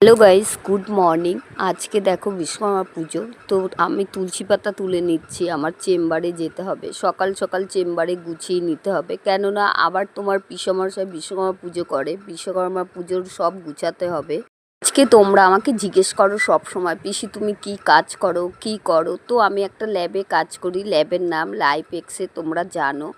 Hello guys, good morning. আজকে দেখো বিশ্বকর্মা পুজো। তো আমি তুলসী পাতা তুলে নিচ্ছি, আমার চেম্বারে যেতে হবে। সকাল সকাল চেম্বারে গুছিয়ে নিতে হবে, কেননা আবার তোমার পিসমশাই বিশ্বকর্মা পুজো করে, বিশ্বকর্মা পুজোর সব গুছাতে হবে। আজকে তোমরা আমাকে জিজ্ঞেস করো সব সময়, পিসি তুমি কি কাজ করো, কি করো। তো আমি একটা ল্যাবে কাজ করি, ল্যাবের নাম লাইফ এক্সে, তোমরা জানো।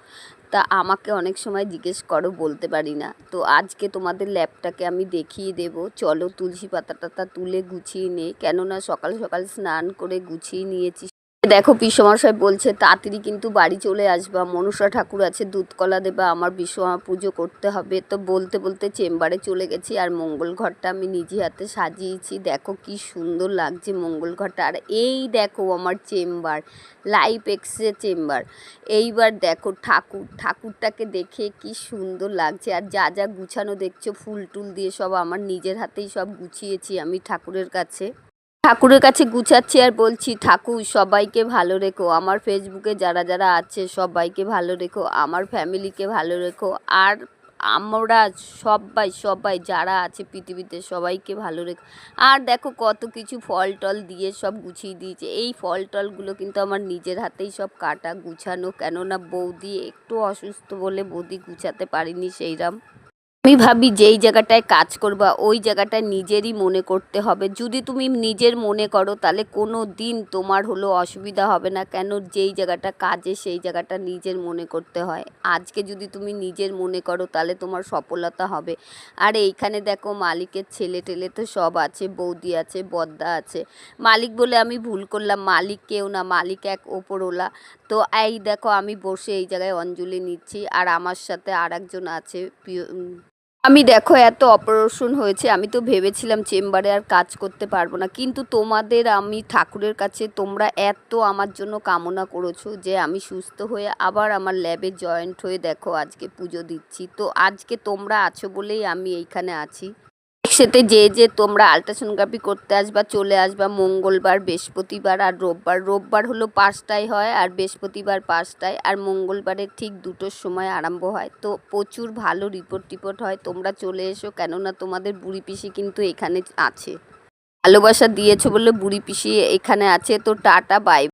তা আমাকে অনেক সময় জিজ্ঞেস করো, বলতে পারি না। তো আজকে তোমাদের ল্যাবটাকে আমি দেখিয়ে দেব। চলো তুলসী পাতা টাতা তুলে গুছিয়ে নে, কেননা সকাল সকাল স্নান করে গুছিয়ে নিয়েছি। দেখো পিসমশাই বলছে তাড়াতাড়ি কিন্তু বাড়ি চলে আসবা, মনসা ঠাকুর আছে, দুধকলা দেবা, আমার বিশ্বকর্মা পুজো করতে হবে। তো বলতে বলতে চেম্বারে চলে গেছি, আর মঙ্গল ঘরটা আমি নিজে হাতে সাজিয়েছি। দেখো কি সুন্দর লাগছে মঙ্গল ঘরটা। আর এই দেখো আমার চেম্বার, লাইফ এক্সে চেম্বার। এইবার দেখো ঠাকুরটাকে দেখে কি সুন্দর লাগছে। আর যা যা গুছানো দেখছো ফুল টুল দিয়ে, সব আমার নিজের হাতেই সব গুছিয়েছি আমি ঠাকুরের কাছে গুছাচ্ছি। আর বলছি ঠাকুর সবাইকে ভালো রেখো, আমার ফেসবুকে যারা যারা আছে সবাইকে ভালো রেখো, আমার ফ্যামিলিকে ভালো রেখো, আর আমরা সবাই যারা আছে পৃথিবীতে সবাইকে ভালো রেখো। আর দেখো কত কিছু ফল টল দিয়ে সব গুছিয়ে দিয়েছে। এই ফল টলগুলো কিন্তু আমার নিজের হাতেই সব কাটা গুছানো, কেননা বৌদি একটু অসুস্থ বলে বৌদি গুছাতে পারিনি সেইরকম। আমি ভাবি যেই জায়গাটায় কাজ করবা ওই জায়গাটায় নিজেরই মনে করতে হবে। যদি তুমি নিজের মনে করো তাহলে কোনো দিন তোমার হলো অসুবিধা হবে না, কেন যেই জায়গাটা কাজে সেই জায়গাটা নিজের মনে করতে হয়। আজকে যদি তুমি নিজের মনে করো তাহলে তোমার সফলতা হবে। আর এইখানে দেখো মালিকের ছেলে টেলে তো সব আছে, বৌদি আছে, বদ্দা আছে। মালিক বলে আমি ভুল করলাম, মালিক কেউ না, মালিক এক ওপরওয়ালা। তো এই দেখো আমি বসে এই জায়গায় অঞ্জলি নিচ্ছি, আর আমার সাথে আর একজন আছে আমি দেখো এত অপারেশন হয়েছে, আমি তো ভেবেছিলাম চেম্বারে আর কাজ করতে পারবো না, কিন্তু তোমাদের আমি ঠাকুরের কাছে তোমরা এত আমার জন্য কামনা করেছো যে আমি সুস্থ হয়ে আবার আমার ল্যাবে জয়েন্ট হয়ে দেখো আজকে পুজো দিচ্ছি। তো আজকে তোমরা আছো বলেই আমি এইখানে আছি। একসাথে যে তোমরা আলট্রাসোনোগ্রাফি করতে আসবা চলে আসবা মঙ্গলবার, বৃহস্পতিবার আর রোববার। রোববার হলো 5টায় হয়, আর বৃহস্পতিবার 5টায়, আর মঙ্গলবারে ঠিক 2টোর সময় আরম্ভ হয়। তো প্রচুর ভালো রিপোর্ট হয়, তোমরা চলে এসো, কেননা তোমাদের বুড়ি পিসি কিন্তু এখানে আছে। ভালোবাসা দিয়েছো বলে বুড়ি পিসি এখানে আছে। তো টাটা বাই।